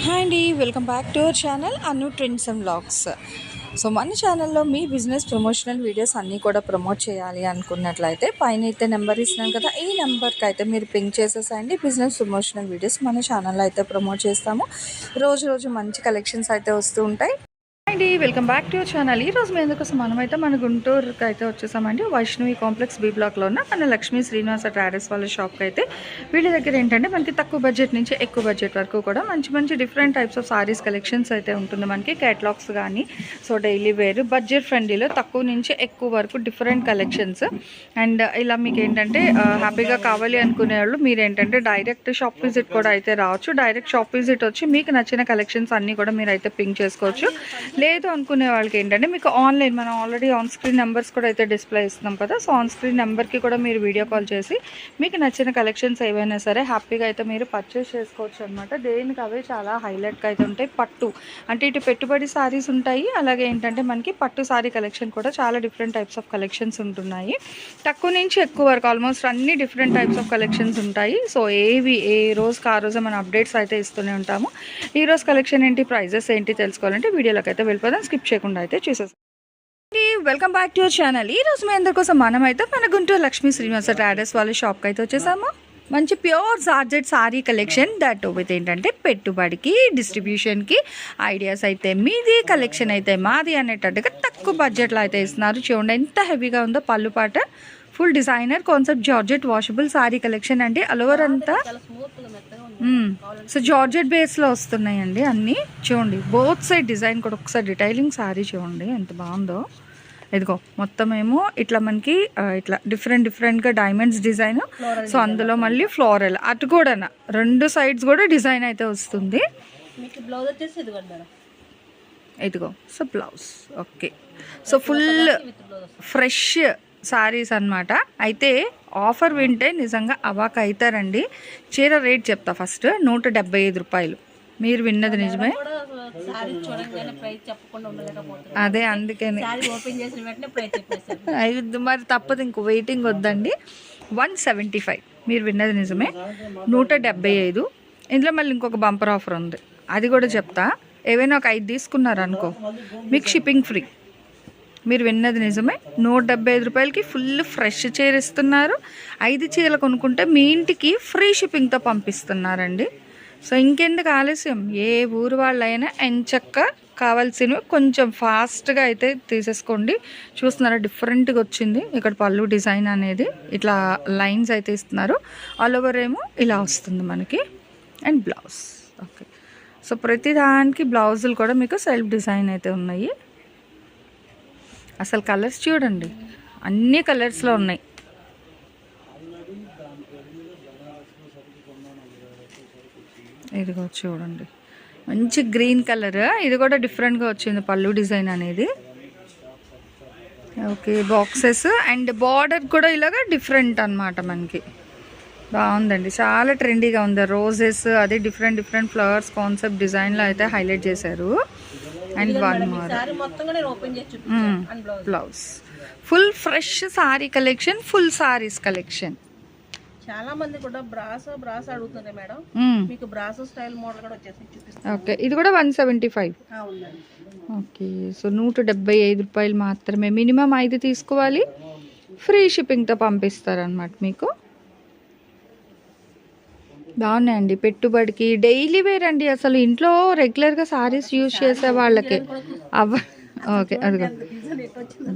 Hi అండి, welcome back to our channel Anu trends and vlogs. So మన ఛానల్లో మీ business promotional videos అన్నీ కూడా ప్రమోట్ చేయాలి అనుకున్నట్లయితే పైన అయితే నెంబర్ ఇస్తున్నాను కదా, ఈ నెంబర్కి అయితే మీరు పింక్ చేసేసండి. బిజినెస్ ప్రమోషనల్ వీడియోస్ మన ఛానల్లో అయితే ప్రమోట్ చేస్తాము. రోజు మంచి కలెక్షన్స్ అయితే వస్తూ ఉంటాయి. అండి, welcome back to your channel. ఈ రోజు మీ ఎందుకోసం మనమైతే మన గుంటూరుకి అయితే వచ్చేసామండి. వైష్ణవి కాంప్లెక్స్ బి బ్లాక్లో ఉన్న మన లక్ష్మీ శ్రీనివాస ట్రాడర్స్ వాళ్ళ షాప్కి అయితే వీళ్ళ దగ్గర ఏంటంటే మనకి తక్కువ బడ్జెట్ నుంచి ఎక్కువ బడ్జెట్ వరకు కూడా మంచి different types of saris collections అయితే ఉంటుంది. మనకి క్యాటలాగ్స్ కానీ సో డైలీ వేర్ బడ్జెట్ ఫ్రెండ్లీలో తక్కువ నుంచి ఎక్కువ వరకు డిఫరెంట్ కలెక్షన్స్. అండ్ ఇలా మీకు ఏంటంటే హ్యాపీగా కావాలి అనుకునే వాళ్ళు మీరు ఏంటంటే డైరెక్ట్ షాప్ విజిట్ కూడా అయితే రావచ్చు. డైరెక్ట్ షాప్ విజిట్ వచ్చి మీకు నచ్చిన కలెక్షన్స్ అన్నీ కూడా మీరు అయితే పింక్ చేసుకోవచ్చు. లేదు అనుకునే వాళ్ళకి ఏంటంటే మీకు ఆన్లైన్ మనం ఆల్రెడీ ఆన్ స్క్రీన్ నెంబర్స్ కూడా అయితే డిస్ప్లే ఇస్తున్నాం కదా, సో ఆన్ స్క్రీన్ నెంబర్కి కూడా మీరు వీడియో కాల్ చేసి మీకు నచ్చిన కలెక్షన్స్ ఏవైనా సరే హ్యాపీగా అయితే మీరు పర్చేస్ చేసుకోవచ్చు అనమాట. దేనికి అవే చాలా హైలైట్గా అయితే ఉంటాయి. పట్టు అంటే ఇటు పెట్టుబడి సారీస్ ఉంటాయి, అలాగే ఏంటంటే మనకి పట్టు సారీ కలెక్షన్ కూడా చాలా డిఫరెంట్ టైప్స్ ఆఫ్ కలెక్షన్స్ ఉంటున్నాయి. తక్కువ నుంచి ఎక్కువ వరకు ఆల్మోస్ట్ అన్ని డిఫరెంట్ టైప్స్ ఆఫ్ కలెక్షన్స్ ఉంటాయి. సో ఏ రోజుకి ఆ రోజు మనం అప్డేట్స్ అయితే ఇస్తూనే ఉంటాము. ఈ రోజు కలెక్షన్ ఏంటి, ప్రైజెస్ ఏంటి తెలుసుకోవాలంటే వీడియోలోకి అయితే వెళ్ళిపోదాం. స్కిప్ చేయకుండా అయితే చూసేస్తాం. Welcome back to your channel. ఈ రోజు మీ అందరి కోసం మనమైతే మన గుంటూరు లక్ష్మీ శ్రీనివాస ట్రాడర్స్ వాళ్ళ షాప్కి అయితే వచ్చేసాము. మంచి pure georgette sorry collection that with ఏంటంటే పెట్టుబడికి డిస్ట్రిబ్యూషన్కి ఐడియాస్ అయితే మీది, కలెక్షన్ అయితే మాది అనేటట్టుగా తక్కువ బడ్జెట్లో అయితే ఇస్తున్నారు. చూడండి ఎంత హెవీగా ఉందో. పళ్ళు పాట full designer concept georgette washable sorry collection అండి. ఆల్ ఓవర్ అంతా సో జార్జెట్ బేస్లో వస్తున్నాయండి అన్నీ. చూడండి బోత్ సైడ్ డిజైన్ కూడా ఒకసారి డీటెయిలింగ్ సారీ చూడండి ఎంత బాగుందో. ఇదిగో మొత్తం ఏమో ఇట్లా మనకి ఇట్లా డిఫరెంట్గా డైమండ్స్ డిజైన్. సో అందులో మళ్ళీ ఫ్లోరల్ అటు కూడా రెండు సైడ్స్ కూడా డిజైన్ అయితే వస్తుంది. ఇదిగో so blouse okay. So full fresh saris అనమాట. అయితే ఆఫర్ వింటే నిజంగా అవాక్ అవుతారండి. చీర రేట్ చెప్తా ఫస్ట్, 175 రూపాయలు. మీరు విన్నది నిజమే. అదే అందుకని మరి తప్పదు, ఇంకో వెయిటింగ్ వద్దండి. 175 మీరు విన్నది నిజమే, 175. ఇందులో మళ్ళీ ఇంకొక బంపర్ ఆఫర్ ఉంది, అది కూడా చెప్తా. ఏవైనా ఒక 5 తీసుకున్నారనుకో మీకు షిప్పింగ్ ఫ్రీ. మీరు విన్నది నిజమే, 175 రూపాయలకి ఫుల్ ఫ్రెష్ చీర ఇస్తున్నారు. 5 చీరలు కొనుక్కుంటే మీ ఇంటికి ఫ్రీ షిప్పింగ్తో పంపిస్తున్నారండి. సో ఇంకెందుకు ఆలస్యం, ఏ ఊరు వాళ్ళైనా ఎంచక్క కావాల్సినవి కొంచెం ఫాస్ట్గా అయితే తీసేసుకోండి. చూస్తున్నారా డిఫరెంట్గా వచ్చింది. ఇక్కడ పళ్ళు డిజైన్ అనేది ఇట్లా లైన్స్ అయితే ఇస్తున్నారు. ఆల్ ఓవర్ ఏమో ఇలా వస్తుంది మనకి. And blouse okay. సో ప్రతి దానికి బ్లౌజులు కూడా మీకు సెల్ఫ్ డిజైన్ అయితే ఉన్నాయి. అసలు కలర్స్ చూడండి, అన్ని కలర్స్లో ఉన్నాయి. ఇదిగో చూడండి మంచి గ్రీన్ కలర్, ఇది కూడా డిఫరెంట్గా వచ్చింది పళ్ళు డిజైన్ అనేది. ఓకే బాక్సెస్ అండ్ బార్డర్ కూడా ఇలాగా డిఫరెంట్ అనమాట మనకి. బాగుందండి, చాలా ట్రెండీగా ఉంది. రోజెస్ అది డిఫరెంట్ ఫ్లవర్స్ కాన్సెప్ట్ డిజైన్లో అయితే హైలైట్ చేశారు. And one more blouse. Full fresh sorry collection, full saris collection. చాలా మంది కూడా బ్రాసో అడుగుతున్నారు మేడం. మీకు బ్రాసో స్టైల్ మోడల్ కూడా వచ్చేసి. ఓకే ఇది కూడా 175. ఓకే సో 175 రూపాయలు మాత్రమే. మినిమం 5 తీసుకోవాలి, ఫ్రీ షిప్పింగ్తో పంపిస్తారనమాట మీకు. బాగున్నాయండి, పెట్టుబడికి డైలీ వేర్ అండి. అసలు ఇంట్లో రెగ్యులర్గా సారీస్ యూజ్ చేసే వాళ్ళకి ఓకే అదిగో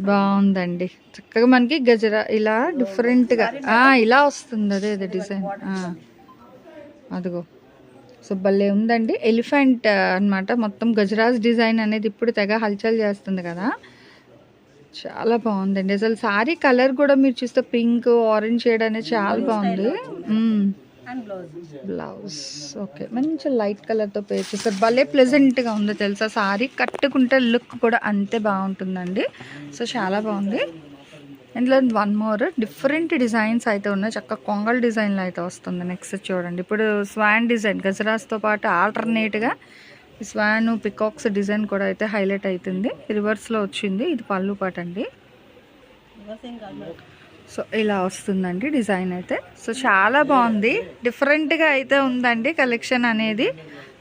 బాగుందండి. చక్కగా మనకి గజరా ఇలా డిఫరెంట్గా ఇలా వస్తుంది. అదే డిజైన్ అదిగో. సో భలే ఉందండి. ఎలిఫెంట్ అనమాట మొత్తం గజరాజ్ డిజైన్ అనేది ఇప్పుడు తెగ హల్చల్ చేస్తుంది కదా, చాలా బాగుందండి. అసలు సారీ కలర్ కూడా మీరు చూస్తే పింక్ ఆరెంజ్ షేడ్ అనేది చాలా బాగుంది. బ్లౌజ్ ఓకే మంచి లైట్ కలర్తో పేర్ చేస్తారు. భలే ప్లెజెంట్గా ఉందో తెలుసా. సారీ కట్టుకుంటే లుక్ కూడా అంతే బాగుంటుందండి. సో చాలా బాగుంది. ఇందులో వన్ మోర్ డిఫరెంట్ డిజైన్స్ అయితే ఉన్నాయి. చక్కగా కొంగల్ డిజైన్లో అయితే వస్తుంది. నెక్స్ట్ చూడండి, ఇప్పుడు స్వాన్ డిజైన్ గజరాజ్తో పాటు ఆల్టర్నేట్గా స్వాన్ పికాక్స్ డిజైన్ కూడా అయితే హైలైట్ అవుతుంది. రివర్స్లో వచ్చింది. ఇది పళ్ళు పాట అండి. సో ఇలా వస్తుందండి డిజైన్ అయితే. సో చాలా బాగుంది, డిఫరెంట్గా అయితే ఉందండి కలెక్షన్ అనేది.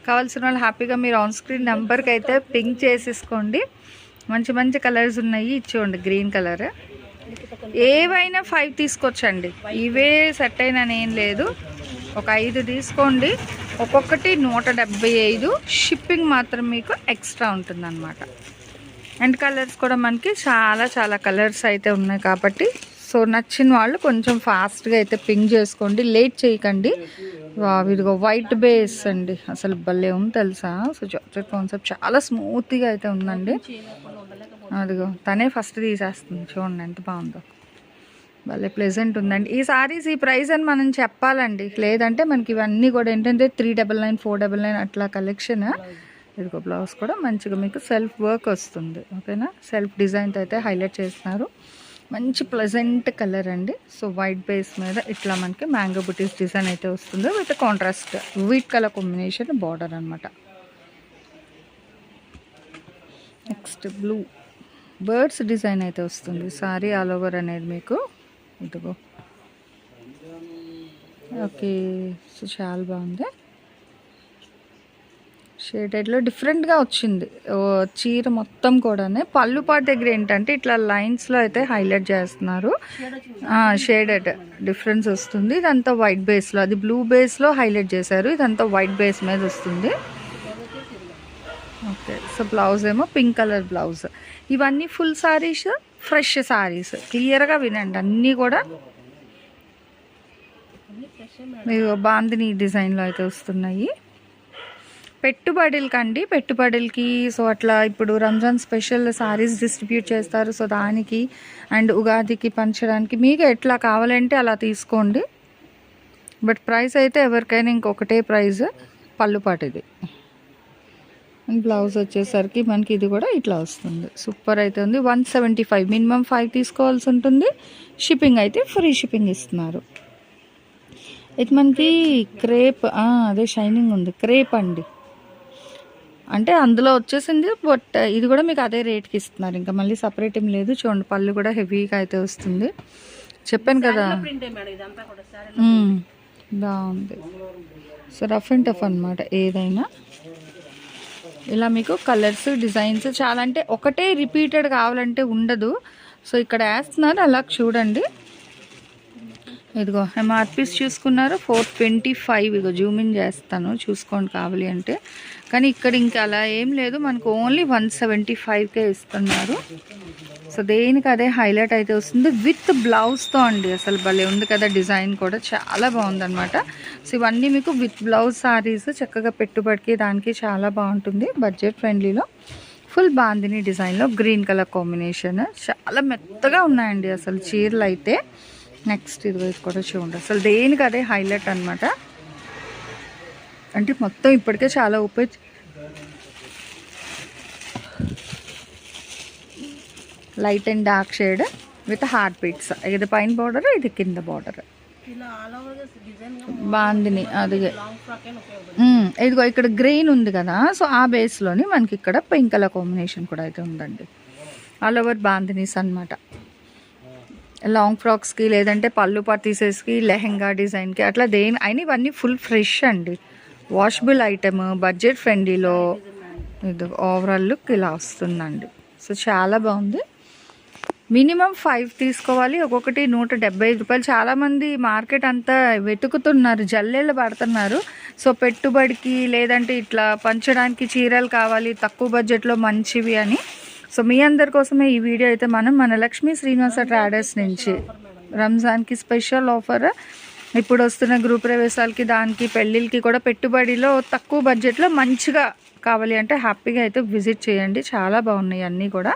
కావాల్సిన వాళ్ళు హ్యాపీగా మీరు ఆన్ స్క్రీన్ నెంబర్కి అయితే పింక్ చేసేసుకోండి. మంచి మంచి కలర్స్ ఉన్నాయి. ఇచ్చేయండి గ్రీన్ కలర్. ఏవైనా 5 తీసుకోవచ్చండి, ఇవే సెట్ అయినా ఏం లేదు. ఒక 5 తీసుకోండి, ఒక్కొక్కటి 175. షిప్పింగ్ మాత్రం మీకు ఎక్స్ట్రా ఉంటుందన్నమాట. అండ్ కలర్స్ కూడా మనకి చాలా చాలా కలర్స్ అయితే ఉన్నాయి కాబట్టి సో నచ్చిన వాళ్ళు కొంచెం ఫాస్ట్గా అయితే పింక్ చేసుకోండి, లేట్ చేయకండి. ఇదిగో వైట్ బేస్ అండి, అసలు భలే ఉంది తెలుసా. సో జార్జెట్ కాన్సెప్ట్ చాలా స్మూత్గా అయితే ఉందండి. అదిగో తనే ఫస్ట్ తీసేస్తుంది, చూడండి ఎంత బాగుందో, భలే ప్లెజెంట్ ఉందండి. ఈ సారీస్ ఈ ప్రైస్ అని మనం చెప్పాలండి, లేదంటే మనకి ఇవన్నీ కూడా ఏంటంటే 399, 499 అట్లా కలెక్షన్. ఇదిగో బ్లౌజ్ కూడా మంచిగా మీకు సెల్ఫ్ వర్క్ వస్తుంది, ఓకేనా. సెల్ఫ్ డిజైన్తో అయితే హైలైట్ చేస్తున్నారు. మంచి ప్లెజెంట్ కలర్ అండి. సో వైట్ బేస్ మీద ఇట్లా మనకి మ్యాంగో బుటీస్ డిజైన్ అయితే వస్తుంది with contrast wheat colour combination border అనమాట. నెక్స్ట్ బ్లూ బర్డ్స్ డిజైన్ అయితే వస్తుంది. సారీ ఆల్ ఓవర్ అనేది మీకు ఇదిగో ఓకే. సో చాలా బాగుంది, షేడెడ్లో డిఫరెంట్గా వచ్చింది చీర మొత్తం కూడా. పళ్ళు పాటు దగ్గర ఏంటంటే ఇట్లా లైన్స్లో అయితే హైలైట్ చేస్తున్నారు, షేడెడ్ డిఫరెన్స్ వస్తుంది. ఇదంతా వైట్ బేస్లో, అది బ్లూ బేస్లో హైలైట్ చేశారు, ఇదంతా వైట్ బేస్ మీద వస్తుంది. ఓకే. సో బ్లౌజ్ ఏమో పింక్ కలర్ బ్లౌజ్. ఇవన్నీ ఫుల్ సారీస్, ఫ్రెష్ సారీస్. క్లియర్గా వినండి, అన్నీ కూడా మీరు బాందిని డిజైన్లో అయితే వస్తున్నాయి. పెట్టుబడులకండి, పెట్టుబడులకి. సో అట్లా ఇప్పుడు రంజాన్ స్పెషల్ సారీస్ డిస్ట్రిబ్యూట్ చేస్తారు, సో దానికి అండ్ ఉగాదికి పంచడానికి మీకు ఎట్లా కావాలంటే అలా తీసుకోండి. బట్ ప్రైస్ అయితే ఎవరికైనా ఇంకొకటే ప్రైస్, పళ్ళుపాటు ఇది. అండ్ బ్లౌజ్ వచ్చేసరికి మనకి ఇది కూడా ఇట్లా వస్తుంది. సూపర్ అయితే ఉంది. 175, మినిమం 5 తీసుకోవాల్సి ఉంటుంది. షిప్పింగ్ అయితే ఫ్రీ షిప్పింగ్ ఇస్తున్నారు. ఇది మనకి క్రేప్, అదే షైనింగ్ ఉంది, క్రేప్ అండి. అంటే అందులో వచ్చేసింది, బట్ ఇది కూడా మీకు అదే రేట్కి ఇస్తున్నారు, ఇంకా మళ్ళీ సపరేట్ ఏం లేదు. చూడండి పళ్ళు కూడా హెవీగా అయితే వస్తుంది, చెప్పాను కదా. బాగుంది. సో రఫ్ అండ్ టఫ్ అనమాట ఏదైనా. ఇలా మీకు కలర్స్ డిజైన్స్ చాలా, అంటే ఒకటే రిపీటెడ్ కావాలంటే ఉండదు. సో ఇక్కడ వేస్తున్నారు, అలా చూడండి. ఇదిగో ఎంఆర్పీస్ చూసుకున్నారు 425. ఇదిగో జూమ్ ఇన్ చేస్తాను, చూసుకోండి కావాలి అంటే. కానీ ఇక్కడ ఇంకా అలా ఏం లేదు, మనకు ఓన్లీ 175కే ఇస్తున్నారు. సో దేనికి అదే హైలైట్ అయితే వస్తుంది విత్ బ్లౌజ్తో అండి. అసలు భలే ఉంది కదా, డిజైన్ కూడా చాలా బాగుందన్నమాట. సో ఇవన్నీ మీకు విత్ బ్లౌజ్ సారీస్, చక్కగా పెట్టుబడికి దానికి చాలా బాగుంటుంది. బడ్జెట్ ఫ్రెండ్లీలో ఫుల్ బాందిని డిజైన్లో గ్రీన్ కలర్ కాంబినేషన్, చాలా మెత్తగా ఉన్నాయండి అసలు చీరలు అయితే. నెక్స్ట్ ఇది కూడా చూడండి, అసలు దేనికి అదే హైలైట్ అనమాట. అంటే మొత్తం ఇప్పటికే చాలా light and dark shade with heart beats. ఇది పైన బార్డర్, ఇది కింద బార్డర్. బాందిని అదిగే. ఇదిగో ఇక్కడ గ్రీన్ ఉంది కదా, సో ఆ బేస్లోని మనకి ఇక్కడ పింక్ కలర్ కాంబినేషన్ కూడా అయితే ఉందండి. ఆల్ ఓవర్ బాందినీస్ అనమాట. లాంగ్ ఫ్రాక్స్కి, లేదంటే పళ్ళు పర్టీసెస్కి, లెహెంగా డిజైన్కి, అట్లా అయినా ఇవన్నీ ఫుల్ ఫ్రెష్ అండి. వాషబుల్ ఐటమ్, బడ్జెట్ ఫ్రెండ్లీలో. ఇది ఓవరాల్ లుక్ ఇలా వస్తుందండి. సో చాలా బాగుంది. మినిమం 5 తీసుకోవాలి, ఒక్కొక్కటి 175 రూపాయలు. చాలామంది మార్కెట్ అంతా వెతుకుతున్నారు, జల్లెళ్ళు పడుతున్నారు. సో పెట్టుబడికి, లేదంటే ఇట్లా పంచడానికి చీరలు కావాలి తక్కువ బడ్జెట్లో మంచివి అని. సో మీ అందరి కోసమే ఈ వీడియో అయితే మన లక్ష్మీ శ్రీనివాస ట్రేడర్స్ నుంచి రంజాన్కి స్పెషల్ ఆఫర్. ఇప్పుడు వస్తున్న గృహ ప్రవేశాలకి, దానికి పెళ్ళిళ్ళకి కూడా పెట్టుబడిలో తక్కువ బడ్జెట్లో మంచిగా కావాలి అంటే హ్యాపీగా అయితే విజిట్ చేయండి. చాలా బాగున్నాయి అన్నీ కూడా.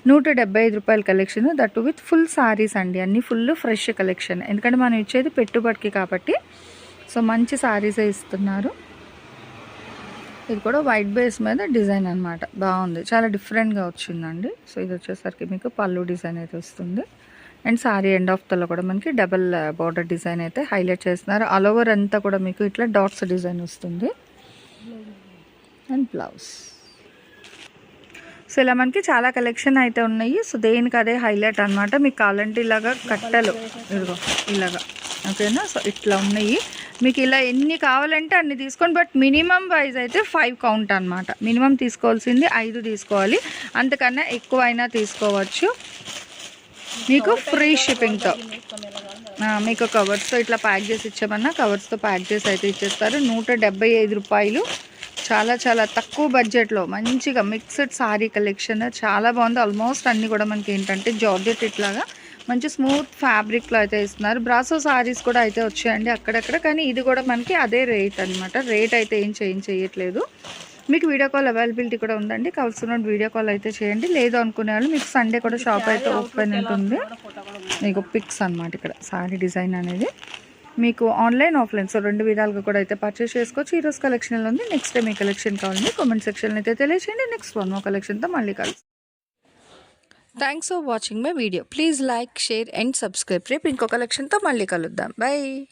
175 రూపాయల collection, that with full saris అండి. అన్నీ ఫుల్ ఫ్రెష్ కలెక్షన్, ఎందుకంటే మనం ఇచ్చేది పెట్టుబడికి కాబట్టి. సో మంచి సారీసే ఇస్తున్నారు. ఇది కూడా వైట్ బేస్ మీద డిజైన్ అనమాట, బాగుంది, చాలా డిఫరెంట్గా వచ్చిందండి. సో ఇది వచ్చేసరికి మీకు పళ్ళు డిజైన్ అయితే వస్తుంది. అండ్ సారీ ఎండ్ ఆఫ్ తలో కూడా మనకి డబల్ బార్డర్ డిజైన్ అయితే హైలైట్ చేస్తున్నారు. ఆల్ ఓవర్ అంతా కూడా మీకు ఇట్లా డాట్స్ డిజైన్ వస్తుంది. And blouse. సో ఇలా మనకి చాలా కలెక్షన్ అయితే ఉన్నాయి. సో దేనికి అదే హైలైట్ అనమాట. మీకు కావాలంటే ఇలాగా కట్టలు, ఇదిగో ఇలాగా, ఓకేనా. సో ఇట్లా ఉన్నాయి. మీకు ఇలా ఎన్ని కావాలంటే అన్ని తీసుకోండి, బట్ మినిమం వైజ్ అయితే 5 కౌంట్ అనమాట. మినిమం తీసుకోవాల్సింది 5 తీసుకోవాలి, అంతకన్నా ఎక్కువైనా తీసుకోవచ్చు. మీకు ఫ్రీ షిప్పింగ్తో మీకు కవర్స్తో ఇట్లా ప్యాక్ చేసి ఇచ్చామన్నా కవర్స్తో ప్యాక్ చేసి అయితే ఇచ్చేస్తారు. 175 రూపాయలు. చాలా చాలా తక్కువ బడ్జెట్లో మంచిగా మిక్స్డ్ సారీ కలెక్షన్ చాలా బాగుంది. ఆల్మోస్ట్ అన్నీ కూడా మనకి ఏంటంటే జార్జెట్ ఇట్లాగా మంచి స్మూత్ ఫ్యాబ్రిక్లో అయితే ఇస్తున్నారు. బ్రాసో సారీస్ కూడా అయితే వచ్చాయండి అక్కడక్కడ, కానీ ఇది కూడా మనకి అదే రేట్ అనమాట. రేట్ అయితే ఏం చేంజ్ చేయట్లేదు. మీకు వీడియో కాల్ అవైలబిలిటీ కూడా ఉందండి, కావాల్సిన వీడియో కాల్ అయితే చేయండి. లేదు అనుకునే వాళ్ళు మీకు సండే కూడా షాప్ అయితే ఓపెన్ ఉంటుంది. మీకు పిక్స్ అనమాట ఇక్కడ సారీ డిజైన్ అనేది. మీకు ఆన్లైన్ ఆఫ్లైన్ సో 2 విధాలుగా కూడా అయితే పర్చేస్ చేసుకోవచ్చు. ఈరోజు కలెక్షన్లో ఉంది. నెక్స్ట్ టైం మీ కలెక్షన్ కావాలండి కామెంట్ సెక్షన్లో అయితే తెలియచేయండి. నెక్స్ట్ వన్ మో కలెక్షన్తో మళ్ళీ కలుస్తాం. Thanks for watching my video. Please like, share and subscribe. రేపు ఇంకో కలెక్షన్తో మళ్ళీ కలుద్దాం. బై.